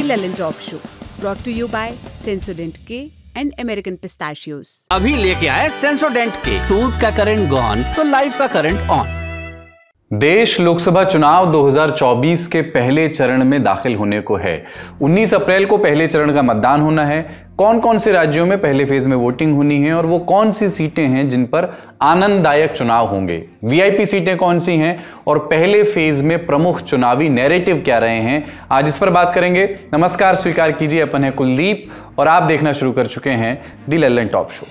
Lalan top show brought to you by Sensodyne K and American Pistachios। अभी लेके आए सेंसोडेंट के टूथ का करंट गॉन तो लाइफ का करंट ऑन। देश लोकसभा चुनाव 2024 के पहले चरण में दाखिल होने को है। 19 अप्रैल को पहले चरण का मतदान होना है। कौन कौन से राज्यों में पहले फेज में वोटिंग होनी है और वो कौन सी सीटें हैं जिन पर आनंददायक चुनाव होंगे, वीआईपी सीटें कौन सी हैं और पहले फेज में प्रमुख चुनावी नैरेटिव क्या रहे हैं, आज इस पर बात करेंगे। नमस्कार, स्वीकार कीजिए, अपन है कुलदीप और आप देखना शुरू कर चुके हैं दी ललन टॉप शो।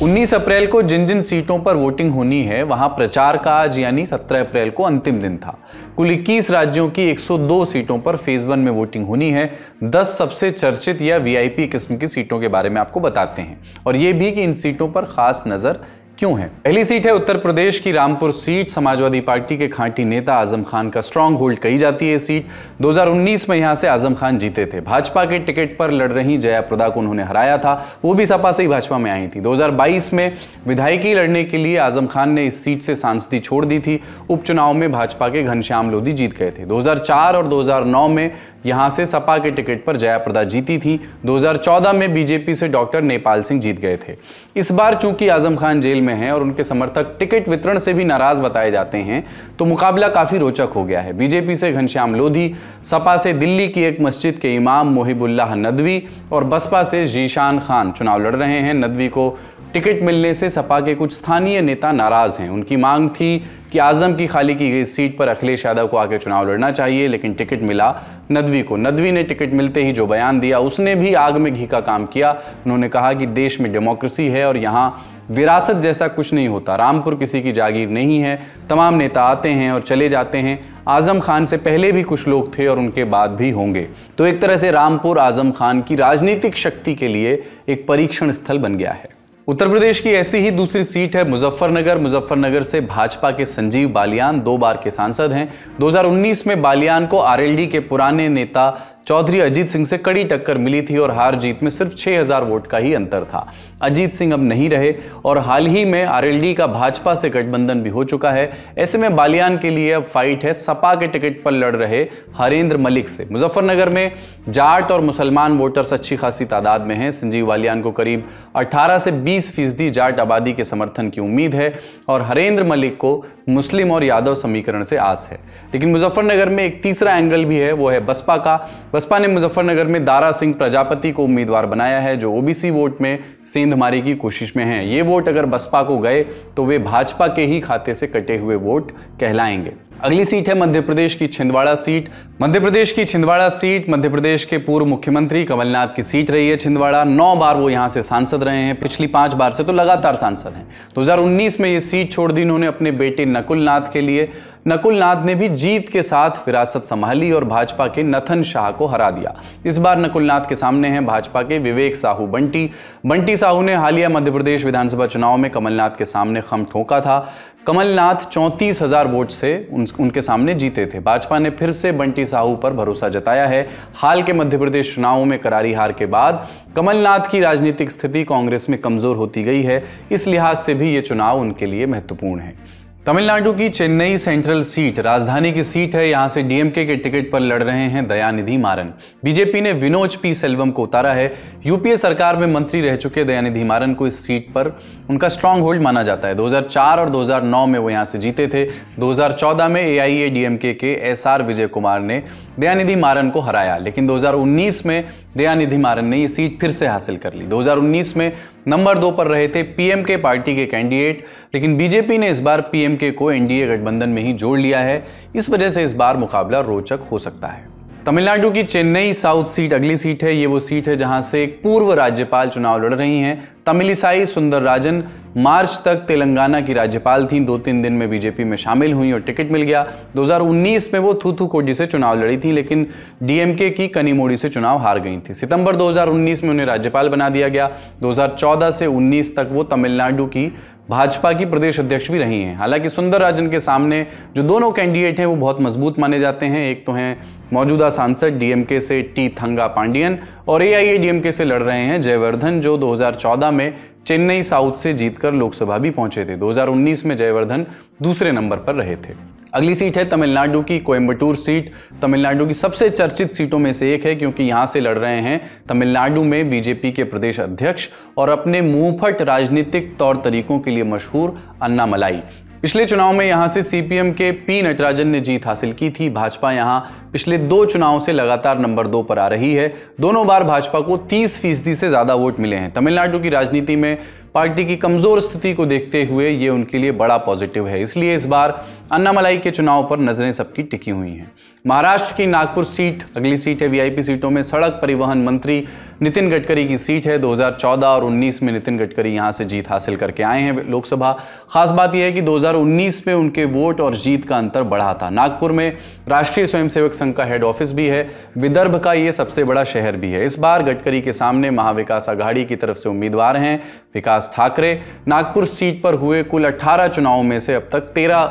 19 अप्रैल को जिन जिन सीटों पर वोटिंग होनी है वहां प्रचार का आज यानी 17 अप्रैल को अंतिम दिन था। कुल 21 राज्यों की 102 सीटों पर फेज 1 में वोटिंग होनी है। 10 सबसे चर्चित या वीआईपी किस्म की सीटों के बारे में आपको बताते हैं और यह भी कि इन सीटों पर खास नजर क्यों है। पहली सीट है उत्तर प्रदेश की रामपुर सीट। समाजवादी पार्टी के खांटी नेता आजम खान का स्ट्रांग होल्ड कही जाती है। सीट 2019 में यहां से आजम खान जीते थे। भाजपा के टिकट पर लड़ रही जया प्रदा को उन्होंने हराया था, वो भी सपा से ही भाजपा में आई थी। 2022 में विधायकी लड़ने के लिए आजम खान ने इस सीट से सांसदी छोड़ दी थी। उपचुनाव में भाजपा के घनश्याम लोधी जीत गए थे। 2004 और 2009 में यहां से सपा के टिकट पर जया प्रदा जीती थी। 2014 में बीजेपी से डॉक्टर नेपाल सिंह जीत गए थे। इस बार चूंकि आजम खान जेल में हैं और उनके समर्थक टिकट वितरण से भी नाराज बताए जाते हैं तो मुकाबला काफी रोचक हो गया है। बीजेपी से घनश्याम लोधी, सपा से दिल्ली की एक मस्जिद के इमाम मोहिबुल्लाह नदवी और बसपा से जीशान खान चुनाव लड़ रहे हैं। नदवी को टिकट मिलने से सपा के कुछ स्थानीय नेता नाराज हैं। उनकी मांग थी कि आजम की खाली की गई सीट पर अखिलेश यादव को आके चुनाव लड़ना चाहिए, लेकिन टिकट मिला नदवी को। नदवी ने टिकट मिलते ही जो बयान दिया उसने भी आग में घी का काम किया। उन्होंने कहा कि देश में डेमोक्रेसी है और यहाँ विरासत जैसा कुछ नहीं होता। रामपुर किसी की जागीर नहीं है, तमाम नेता आते हैं और चले जाते हैं। आजम खान से पहले भी कुछ लोग थे और उनके बाद भी होंगे। तो एक तरह से रामपुर आजम खान की राजनीतिक शक्ति के लिए एक परीक्षण स्थल बन गया है। उत्तर प्रदेश की ऐसी ही दूसरी सीट है मुजफ्फरनगर। मुजफ्फरनगर से भाजपा के संजीव बालियान 2 बार के सांसद हैं। 2019 में बालियान को आरएलडी के पुराने नेता चौधरी अजीत सिंह से कड़ी टक्कर मिली थी और हार जीत में सिर्फ 6000 वोट का ही अंतर था। अजीत सिंह अब नहीं रहे और हाल ही में आरएलडी का भाजपा से गठबंधन भी हो चुका है। ऐसे में बालियान के लिए अब फाइट है सपा के टिकट पर लड़ रहे हरेंद्र मलिक से। मुजफ्फरनगर में जाट और मुसलमान वोटर्स अच्छी खासी तादाद में हैं। संजीव बालियान को करीब 18 से 20% जाट आबादी के समर्थन की उम्मीद है और हरेंद्र मलिक को मुस्लिम और यादव समीकरण से आस है। लेकिन मुजफ्फरनगर में एक तीसरा एंगल भी है, वो है बसपा का। बसपा ने मुजफ्फरनगर में दारा सिंह प्रजापति को उम्मीदवार बनाया है जो ओबीसी वोट में सेंधमारी की कोशिश में हैं। ये वोट अगर बसपा को गए तो वे भाजपा के ही खाते से कटे हुए वोट कहलाएंगे। अगली सीट है मध्य प्रदेश की छिंदवाड़ा सीट। मध्य प्रदेश की छिंदवाड़ा सीट मध्य प्रदेश के पूर्व मुख्यमंत्री कमलनाथ की सीट रही है। छिंदवाड़ा 9 बार वो यहां से सांसद रहे हैं, पिछली 5 बार से तो लगातार सांसद हैं। 2019 में ये सीट छोड़ दी इन्होंने अपने बेटे नकुल नाथ के लिए। नकुल नाथ ने भी जीत के साथ विरासत संभाली और भाजपा के नथन शाह को हरा दिया। इस बार नकुल नाथ के सामने हैं भाजपा के विवेक साहू बंटी साहू ने हालिया मध्य प्रदेश विधानसभा चुनाव में कमलनाथ के सामने खम ठोका था। कमलनाथ 34,000 वोट से उनके सामने जीते थे। भाजपा ने फिर से बंटी साहू पर भरोसा जताया है। हाल के मध्य प्रदेश चुनावों में करारी हार के बाद कमलनाथ की राजनीतिक स्थिति कांग्रेस में कमजोर होती गई है। इस लिहाज से भी ये चुनाव उनके लिए महत्वपूर्ण है। तमिलनाडु की चेन्नई सेंट्रल सीट राजधानी की सीट है। यहां से डीएमके के टिकट पर लड़ रहे हैं दयानिधि मारन। बीजेपी ने विनोज पी सेल्वम को उतारा है। यूपीए सरकार में मंत्री रह चुके दयानिधि मारन को इस सीट पर उनका स्ट्रांग होल्ड माना जाता है। 2004 और 2009 में वो यहां से जीते थे। 2014 में एआईएडीएमके के एसआर विजय कुमार ने दयानिधि मारन को हराया, लेकिन 2019 में दयानिधि मारन ने ये सीट फिर से हासिल कर ली। 2019 में नंबर 2 पर रहे थे पीएमके पार्टी के कैंडिडेट, लेकिन बीजेपी ने इस बार पीएमके को एनडीए गठबंधन में ही जोड़ लिया है। इस वजह से इस बार मुकाबला रोचक हो सकता है। तमिलनाडु की चेन्नई साउथ सीट अगली सीट है। ये वो सीट है जहां से एक पूर्व राज्यपाल चुनाव लड़ रही हैं। तमिलिसाई सुंदरराजन मार्च तक तेलंगाना की राज्यपाल थीं। 2-3 दिन में बीजेपी में शामिल हुई और टिकट मिल गया। 2019 में वो थूथुकोडी से चुनाव लड़ी थी, लेकिन डीएमके की कनीमोड़ी से चुनाव हार गई थी। सितंबर 2019 में उन्हें राज्यपाल बना दिया गया। 2014 से 19 तक वो तमिलनाडु की भाजपा की प्रदेश अध्यक्ष भी रही हैं। हालांकि सुंदरराजन के सामने जो दोनों कैंडिडेट हैं वो बहुत मजबूत माने जाते हैं। एक तो हैं मौजूदा सांसद डीएमके से टी थंगा पांडियन और एआईएडीएमके से लड़ रहे हैं जयवर्धन, जो 2014 में चेन्नई साउथ से जीतकर लोकसभा भी पहुंचे थे। 2019 में जयवर्धन दूसरे नंबर पर रहे थे। अगली सीट है तमिलनाडु की कोयंबटूर सीट। तमिलनाडु की सबसे चर्चित सीटों में से एक है क्योंकि यहां से लड़ रहे हैं तमिलनाडु में बीजेपी के प्रदेश अध्यक्ष और अपने मुंहफट राजनीतिक तौर तरीकों के लिए मशहूर अन्नामलाई। पिछले चुनाव में यहां से सीपीएम के पी नटराजन ने जीत हासिल की थी। भाजपा यहां पिछले 2 चुनावों से लगातार नंबर 2 पर आ रही है। दोनों बार भाजपा को 30% से ज्यादा वोट मिले हैं। तमिलनाडु की राजनीति में पार्टी की कमजोर स्थिति को देखते हुए ये उनके लिए बड़ा पॉजिटिव है, इसलिए इस बार अन्नामलाई के चुनाव पर नजरें सबकी टिकी हुई हैं। महाराष्ट्र की नागपुर सीट अगली सीट है। वीआईपी सीटों में सड़क परिवहन मंत्री नितिन गडकरी की सीट है। 2014 और 19 में नितिन गडकरी यहां से जीत हासिल करके आए हैं लोकसभा। खास बात यह है कि 2019 में उनके वोट और जीत का अंतर बढ़ा था। नागपुर में राष्ट्रीय स्वयंसेवक संघ का हेड ऑफिस भी है। विदर्भ का ये सबसे बड़ा शहर भी है। इस बार गडकरी के सामने महाविकास आघाड़ी की तरफ से उम्मीदवार हैं विकास ठाकरे। नागपुर सीट पर हुए कुल 18 चुनावों में से अब तक 13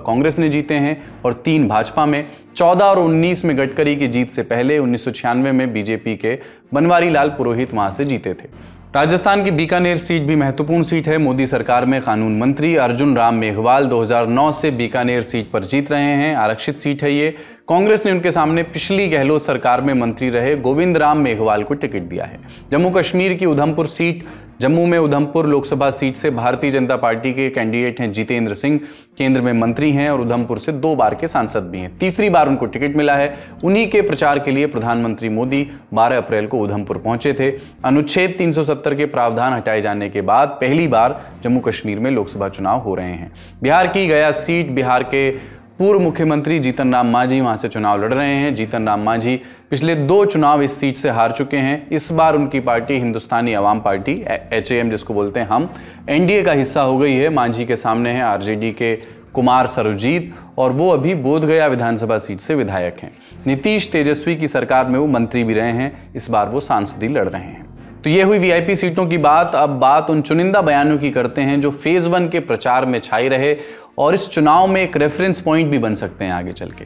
कांग्रेस ने जीते हैं और 3 भाजपा में। 14 और 19 में गडकरी की जीत से पहले 1996 में बीजेपी के बनवारी लाल पुरोहित वहां से जीते थे। राजस्थान की बीकानेर सीट भी महत्वपूर्ण सीट है। मोदी सरकार में कानून मंत्री अर्जुन राम मेघवाल 2009 से बीकानेर सीट पर जीत रहे हैं। आरक्षित सीट है ये। कांग्रेस ने उनके सामने पिछली गहलोत सरकार में मंत्री रहे गोविंद राम मेघवाल को टिकट दिया है। जम्मू कश्मीर की उधमपुर सीट। जम्मू में उधमपुर लोकसभा सीट से भारतीय जनता पार्टी के कैंडिडेट हैं जितेंद्र सिंह। केंद्र में मंत्री हैं और उधमपुर से 2 बार के सांसद भी हैं। तीसरी बार उनको टिकट मिला है। उन्हीं के प्रचार के लिए प्रधानमंत्री मोदी 12 अप्रैल को उधमपुर पहुंचे थे। अनुच्छेद 370 के प्रावधान हटाए जाने के बाद पहली बार जम्मू कश्मीर में लोकसभा चुनाव हो रहे हैं। बिहार की गया सीट। बिहार के पूर्व मुख्यमंत्री जीतन राम मांझी वहां से चुनाव लड़ रहे हैं। जीतन राम मांझी पिछले 2 चुनाव इस सीट से हार चुके हैं। इस बार उनकी party Hindustani Awam party HAM जिसको बोलते हैं हम NDA का हिस्सा हो गई है। मांझी के सामने है RJD के कुमार सरोजीत और वो अभी बोधगया विधानसभा सीट से विधायक हैं। नीतीश तेजस्वी की सरकार में वो मंत्री भी रहे हैं। इस बार वो सांसदी लड़ रहे हैं। तो ये हुई वीआईपी सीटों की बात। अब बात उन चुनिंदा बयानों की करते हैं जो फेज 1 के प्रचार में छाई रहे और इस चुनाव में एक रेफरेंस पॉइंट भी बन सकते हैं आगे चल के।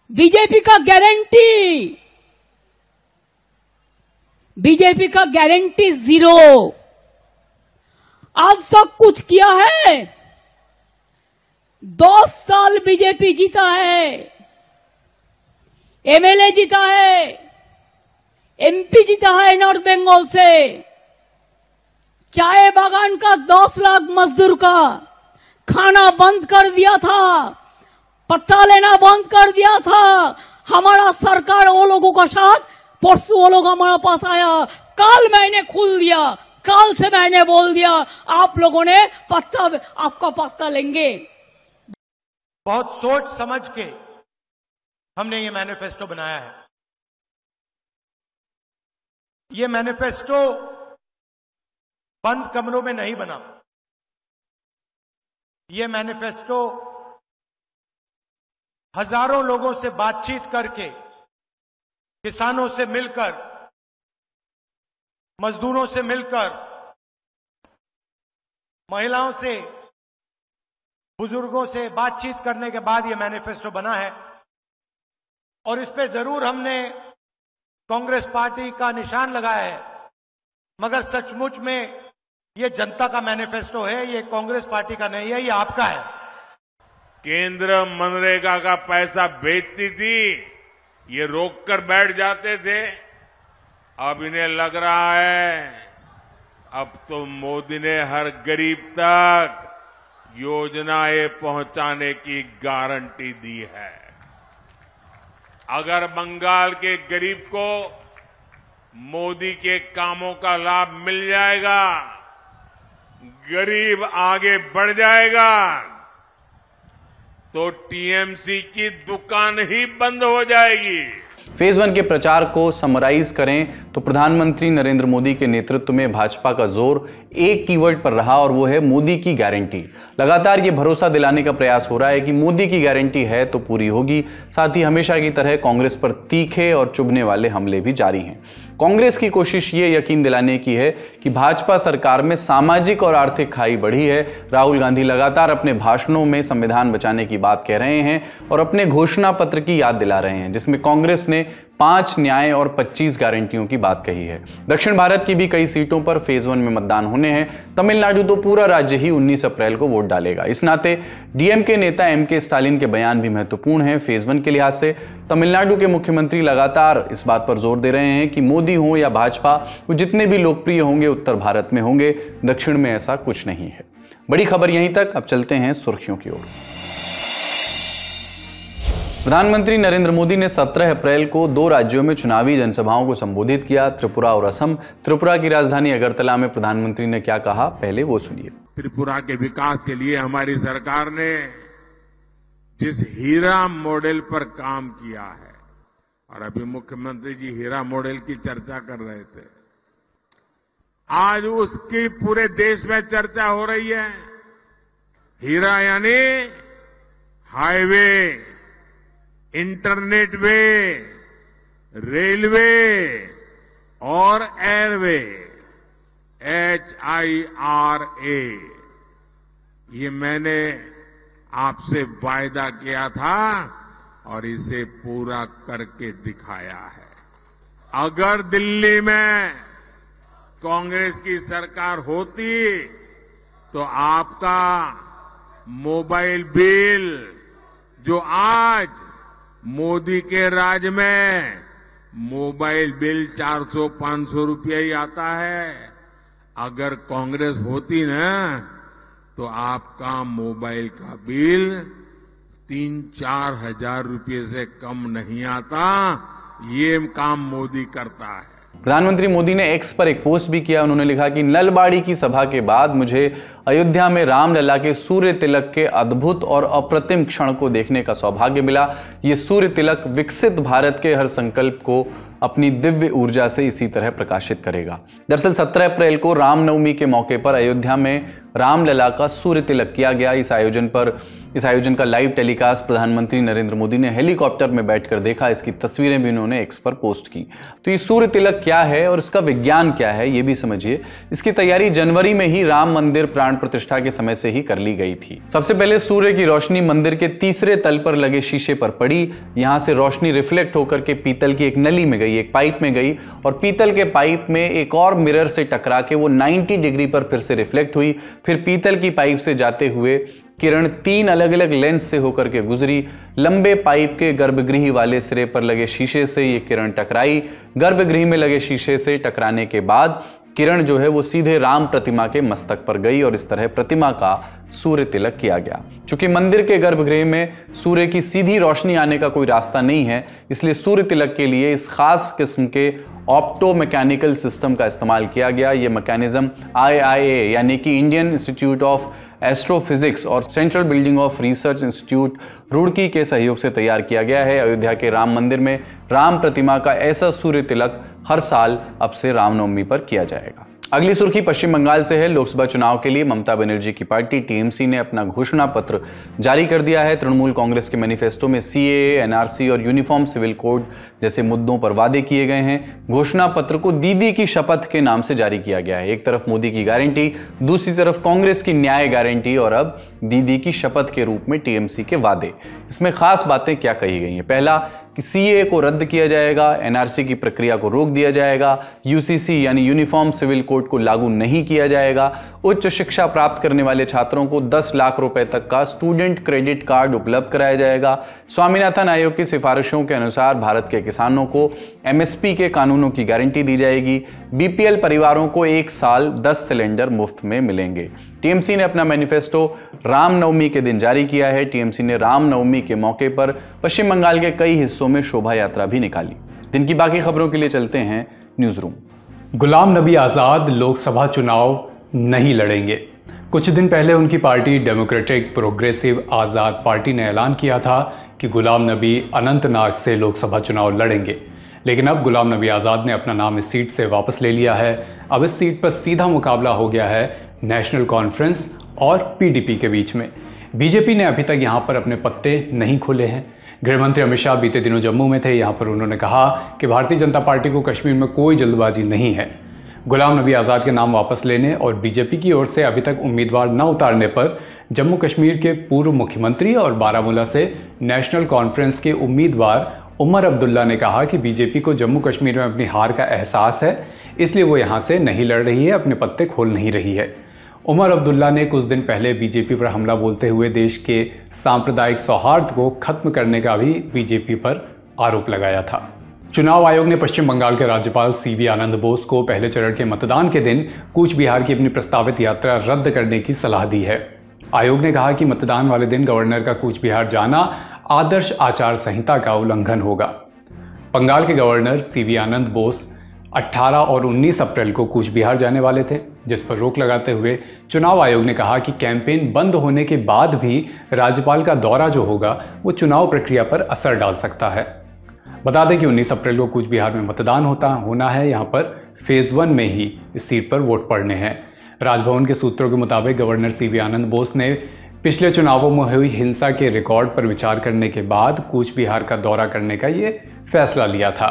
बीजेपी का गारंटी 0। आज तक कुछ किया है? 10 साल बीजेपी जीता है, MLA जीता है, MP जीता है नॉर्थ बंगाल से। चाय बागान का 10 लाख मजदूर का खाना बंद कर दिया था, पट्टा लेना बंद कर दिया था। हमारा सरकार वो लोगों का साथ, परसों वो लोग हमारे पास आया, कल मैंने खोल दिया, कल से मैंने बोल दिया आप लोगों ने पत्ता, आपका पत्ता लेंगे। बहुत सोच समझ के हमने ये मैनिफेस्टो बनाया है। ये मैनिफेस्टो बंद कमरों में नहीं बना। ये मैनिफेस्टो हजारों लोगों से बातचीत करके, किसानों से मिलकर, मजदूरों से मिलकर, महिलाओं से, बुजुर्गों से बातचीत करने के बाद ये मैनिफेस्टो बना है। और इस पे जरूर हमने कांग्रेस पार्टी का निशान लगाया है, मगर सचमुच में ये जनता का मैनिफेस्टो है, ये कांग्रेस पार्टी का नहीं है, ये आपका है। केंद्र मनरेगा का पैसा बेचती थी, ये रोककर बैठ जाते थे। अब इन्हें लग रहा है अब तो मोदी ने हर गरीब तक योजनाएं पहुंचाने की गारंटी दी है। अगर बंगाल के गरीब को मोदी के कामों का लाभ मिल जाएगा, गरीब आगे बढ़ जाएगा, तो टीएमसी की दुकान ही बंद हो जाएगी। फेज 1 के प्रचार को समराइज करें तो प्रधानमंत्री नरेंद्र मोदी के नेतृत्व में भाजपा का जोर एक कीवर्ड पर रहा और वो है मोदी की गारंटी। लगातार ये भरोसा दिलाने का प्रयास हो रहा है कि मोदी की गारंटी है तो पूरी होगी। साथ ही हमेशा की तरह कांग्रेस पर तीखे और चुभने वाले हमले भी जारी हैं। कांग्रेस की कोशिश ये यकीन दिलाने की है कि भाजपा सरकार में सामाजिक और आर्थिक खाई बढ़ी है। राहुल गांधी लगातार अपने भाषणों में संविधान बचाने की बात कह रहे हैं और अपने घोषणा पत्र की याद दिला रहे हैं, जिसमें कांग्रेस ने 5 न्याय और 25 गारंटियों की बात कही है। दक्षिण भारत की भी कई सीटों पर फेज 1 में मतदान होने हैं। तमिलनाडु तो पूरा राज्य ही 19 अप्रैल को वोट डालेगा। इस नाते डीएमके नेता एमके स्टालिन के बयान भी महत्वपूर्ण हैं फेज 1 के लिहाज से। तमिलनाडु के मुख्यमंत्री लगातार इस बात पर जोर दे रहे हैं कि मोदी हो या भाजपा, वो जितने भी लोकप्रिय होंगे उत्तर भारत में होंगे, दक्षिण में ऐसा कुछ नहीं है। बड़ी खबर यहीं तक। अब चलते हैं सुर्खियों की ओर। प्रधानमंत्री नरेंद्र मोदी ने 17 अप्रैल को 2 राज्यों में चुनावी जनसभाओं को संबोधित किया, त्रिपुरा और असम। त्रिपुरा की राजधानी अगरतला में प्रधानमंत्री ने क्या कहा, पहले वो सुनिए। त्रिपुरा के विकास के लिए हमारी सरकार ने जिस हीरा मॉडल पर काम किया है, और अभी मुख्यमंत्री जी हीरा मॉडल की चर्चा कर रहे थे, आज उसकी पूरे देश में चर्चा हो रही है। हीरा यानी हाईवे, इंटरनेट वे, रेलवे और एयरवे, HIRA। ये मैंने आपसे वायदा किया था और इसे पूरा करके दिखाया है। अगर दिल्ली में कांग्रेस की सरकार होती तो आपका मोबाइल बिल, जो आज मोदी के राज में मोबाइल बिल 400-500 रुपया ही आता है, अगर कांग्रेस होती ना तो आपका मोबाइल का बिल 3-4 हजार रुपये से कम नहीं आता। ये काम मोदी करता है। प्रधानमंत्री मोदी ने एक्स पर एक पोस्ट भी किया। उन्होंने लिखा कि नलबाड़ी की सभा के बाद मुझे अयोध्या में रामलला के सूर्य तिलक के अद्भुत और अप्रतिम क्षण को देखने का सौभाग्य मिला। ये सूर्य तिलक विकसित भारत के हर संकल्प को अपनी दिव्य ऊर्जा से इसी तरह प्रकाशित करेगा। दरअसल 17 अप्रैल को रामनवमी के मौके पर अयोध्या में रामलला का सूर्य तिलक किया गया। इस आयोजन का लाइव टेलीकास्ट प्रधानमंत्री नरेंद्र मोदी ने हेलीकॉप्टर में बैठकर देखा। इसकी तस्वीरें भी उन्होंने एक्स पर पोस्ट की। तो ये सूर्य तिलक क्या है और इसका विज्ञान क्या है, ये भी समझिए। इसकी तैयारी जनवरी में ही राम मंदिर प्राण प्रतिष्ठा के समय से ही कर ली गई थी। सबसे पहले सूर्य की रोशनी मंदिर के तीसरे तल पर लगे शीशे पर पड़ी। यहां से रोशनी रिफ्लेक्ट होकर के पीतल की एक नली में गई, एक पाइप में गई, और पीतल के पाइप में एक और मिरर से टकरा के वो 90 डिग्री पर फिर से रिफ्लेक्ट हुई। फिर पीतल की पाइप से जाते हुए किरण 3 अलग अलग लेंस से होकर के गुजरी। लंबे पाइप के गर्भगृह वाले सिरे पर लगे शीशे से ये किरण टकराई। गर्भगृह में लगे शीशे से टकराने के बाद किरण जो है वो सीधे राम प्रतिमा के मस्तक पर गई और इस तरह प्रतिमा का सूर्य तिलक किया गया। चूंकि मंदिर के गर्भगृह में सूर्य की सीधी रोशनी आने का कोई रास्ता नहीं है, इसलिए सूर्य तिलक के लिए इस खास किस्म के ऑप्टो मैकेनिकल सिस्टम का इस्तेमाल किया गया। ये मैकेनिज्म IIA यानी कि इंडियन इंस्टीट्यूट ऑफ एस्ट्रोफिजिक्स और central building of research institute Roorkee के सहयोग से तैयार किया गया है। अयोध्या के राम मंदिर में राम प्रतिमा का ऐसा सूर्य तिलक हर साल अब से रामनवमी पर किया जाएगा। अगली सुर्खी पश्चिम बंगाल से है। लोकसभा चुनाव के लिए ममता बनर्जी की पार्टी TMC ने अपना घोषणा पत्र जारी कर दिया है। तृणमूल कांग्रेस के मैनिफेस्टो में CAA, NRC और यूनिफॉर्म सिविल कोड जैसे मुद्दों पर वादे किए गए हैं। घोषणा पत्र को दीदी की शपथ के नाम से जारी किया गया है। एक तरफ मोदी की गारंटी, दूसरी तरफ कांग्रेस की न्याय गारंटी और अब दीदी की शपथ के रूप में TMC के वादे। इसमें खास बातें क्या कही गई हैं? पहला कि CAA को रद्द किया जाएगा, NRC की प्रक्रिया को रोक दिया जाएगा, UCC यानी यूनिफॉर्म सिविल कोड को लागू नहीं किया जाएगा, उच्च शिक्षा प्राप्त करने वाले छात्रों को 10 लाख रुपए तक का स्टूडेंट क्रेडिट कार्ड उपलब्ध कराया जाएगा, स्वामीनाथन आयोग की सिफारिशों के अनुसार भारत के किसानों को MSP के कानूनों की गारंटी दी जाएगी, BPL परिवारों को 1 साल 10 सिलेंडर मुफ्त में मिलेंगे। TMC ने अपना मैनिफेस्टो रामनवमी के दिन जारी किया है। TMC ने रामनवमी के मौके पर पश्चिम बंगाल के कई हिस्सों में शोभा यात्रा भी निकाली। दिन की बाकी खबरों के लिए चलते हैं न्यूज रूम। गुलाम नबी आज़ाद लोकसभा चुनाव नहीं लड़ेंगे। कुछ दिन पहले उनकी पार्टी डेमोक्रेटिक प्रोग्रेसिव आज़ाद पार्टी ने ऐलान किया था कि गुलाम नबी अनंतनाग से लोकसभा चुनाव लड़ेंगे, लेकिन अब गुलाम नबी आज़ाद ने अपना नाम इस सीट से वापस ले लिया है। अब इस सीट पर सीधा मुकाबला हो गया है नेशनल कॉन्फ्रेंस और PDP के बीच में। बीजेपी ने अभी तक यहाँ पर अपने पत्ते नहीं खोले हैं। गृह मंत्री अमित शाह बीते दिनों जम्मू में थे। यहाँ पर उन्होंने कहा कि भारतीय जनता पार्टी को कश्मीर में कोई जल्दबाजी नहीं है। गुलाम नबी आज़ाद के नाम वापस लेने और बीजेपी की ओर से अभी तक उम्मीदवार न उतारने पर जम्मू कश्मीर के पूर्व मुख्यमंत्री और बारामूला से नेशनल कॉन्फ्रेंस के उम्मीदवार उमर अब्दुल्ला ने कहा कि बीजेपी को जम्मू कश्मीर में अपनी हार का एहसास है, इसलिए वो यहाँ से नहीं लड़ रही है, अपने पत्ते खोल नहीं रही है। उमर अब्दुल्ला ने कुछ दिन पहले बीजेपी पर हमला बोलते हुए देश के सांप्रदायिक सौहार्द को खत्म करने का भी बीजेपी पर आरोप लगाया था। चुनाव आयोग ने पश्चिम बंगाल के राज्यपाल सीवी आनंद बोस को पहले चरण के मतदान के दिन कूच बिहार की अपनी प्रस्तावित यात्रा रद्द करने की सलाह दी है। आयोग ने कहा कि मतदान वाले दिन गवर्नर का कूच बिहार जाना आदर्श आचार संहिता का उल्लंघन होगा। बंगाल के गवर्नर सीवी आनंद बोस 18 और 19 अप्रैल को कूच बिहार जाने वाले थे, जिस पर रोक लगाते हुए चुनाव आयोग ने कहा कि कैंपेन बंद होने के बाद भी राज्यपाल का दौरा जो होगा वो चुनाव प्रक्रिया पर असर डाल सकता है। बता दें कि 19 अप्रैल को कूच बिहार में मतदान होना है। यहाँ पर फेज़ 1 में ही इस सीट पर वोट पड़ने हैं। राजभवन के सूत्रों के मुताबिक गवर्नर सीवी आनंद बोस ने पिछले चुनावों में हुई हिंसा के रिकॉर्ड पर विचार करने के बाद कूच बिहार का दौरा करने का ये फैसला लिया था।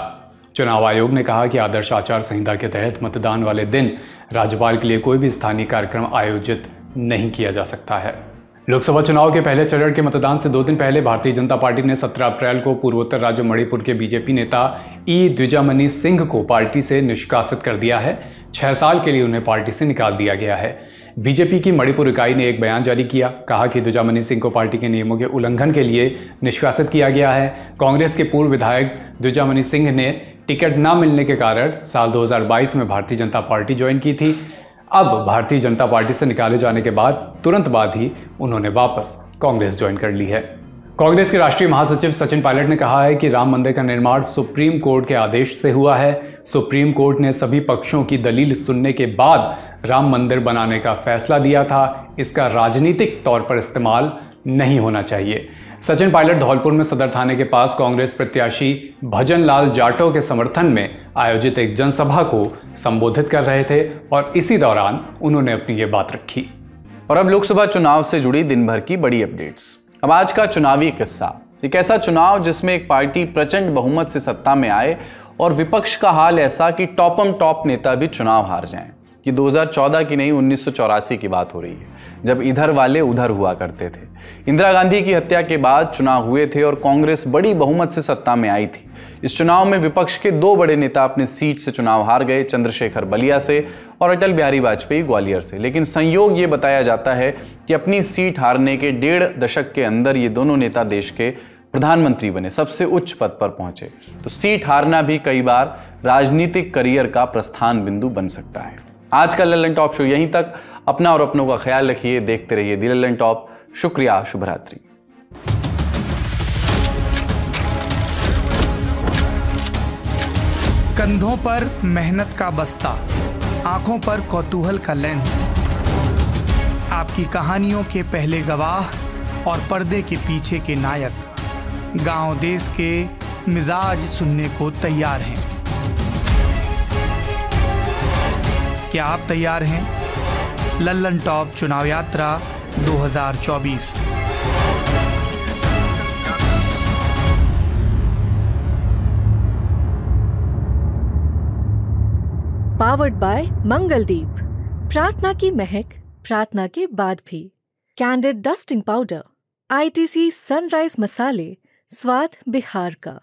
चुनाव आयोग ने कहा कि आदर्श आचार संहिता के तहत मतदान वाले दिन राज्यपाल के लिए कोई भी स्थानीय कार्यक्रम आयोजित नहीं किया जा सकता है। लोकसभा चुनाव के पहले चरण के मतदान से 2 दिन पहले भारतीय जनता पार्टी ने 17 अप्रैल को पूर्वोत्तर राज्य मणिपुर के बीजेपी नेता ई द्विजामणि सिंह को पार्टी से निष्कासित कर दिया है। 6 साल के लिए उन्हें पार्टी से निकाल दिया गया है। बीजेपी की मणिपुर इकाई ने एक बयान जारी किया, कहा कि द्विजामणि सिंह को पार्टी के नियमों के उल्लंघन के लिए निष्कासित किया गया है। कांग्रेस के पूर्व विधायक द्विजामणि सिंह ने टिकट न मिलने के कारण साल 2022 में भारतीय जनता पार्टी ज्वाइन की थी। अब भारतीय जनता पार्टी से निकाले जाने के बाद तुरंत बाद ही उन्होंने वापस कांग्रेस ज्वाइन कर ली है। कांग्रेस के राष्ट्रीय महासचिव सचिन पायलट ने कहा है कि राम मंदिर का निर्माण सुप्रीम कोर्ट के आदेश से हुआ है। सुप्रीम कोर्ट ने सभी पक्षों की दलील सुनने के बाद राम मंदिर बनाने का फैसला दिया था। इसका राजनीतिक तौर पर इस्तेमाल नहीं होना चाहिए। सचिन पायलट धौलपुर में सदर थाने के पास कांग्रेस प्रत्याशी भजन लाल जाटव के समर्थन में आयोजित एक जनसभा को संबोधित कर रहे थे और इसी दौरान उन्होंने अपनी ये बात रखी। और अब लोकसभा चुनाव से जुड़ी दिन भर की बड़ी अपडेट्स। अब आज का चुनावी किस्सा, एक ऐसा चुनाव जिसमें एक पार्टी प्रचंड बहुमत से सत्ता में आए और विपक्ष का हाल ऐसा कि टॉप नेता भी चुनाव हार जाएं। ये 2014 की नहीं 1984 की बात हो रही है, जब इधर वाले उधर हुआ करते थे। इंदिरा गांधी की हत्या के बाद चुनाव हुए थे और कांग्रेस बड़ी बहुमत से सत्ता में आई थी। इस चुनाव में विपक्ष के 2 बड़े नेता अपनी सीट से चुनाव हार गए, चंद्रशेखर बलिया से और अटल बिहारी वाजपेयी ग्वालियर से। लेकिन संयोग ये बताया जाता है कि अपनी सीट हारने के 1.5 दशक के अंदर ये दोनों नेता देश के प्रधानमंत्री बने, सबसे उच्च पद पर पहुंचे। तो सीट हारना भी कई बार राजनीतिक करियर का प्रस्थान बिंदु बन सकता है। आज का लल्लन टॉप शो यहीं तक। अपना और अपनों का ख्याल रखिए, देखते रहिए दी लल्लन टॉप। शुक्रिया, शुभ रात्रि। कंधों पर मेहनत का बस्ता, आंखों पर कौतूहल का लेंस, आपकी कहानियों के पहले गवाह और पर्दे के पीछे के नायक, गांव देश के मिजाज सुनने को तैयार हैं। क्या आप तैयार हैं? लल्लन टॉप चुनाव यात्रा 2024। Powered by Mangaldeep. प्रार्थना की महक, प्रार्थना के बाद भी। Candid dusting powder, ITC sunrise मसाले, स्वाद बिहार का।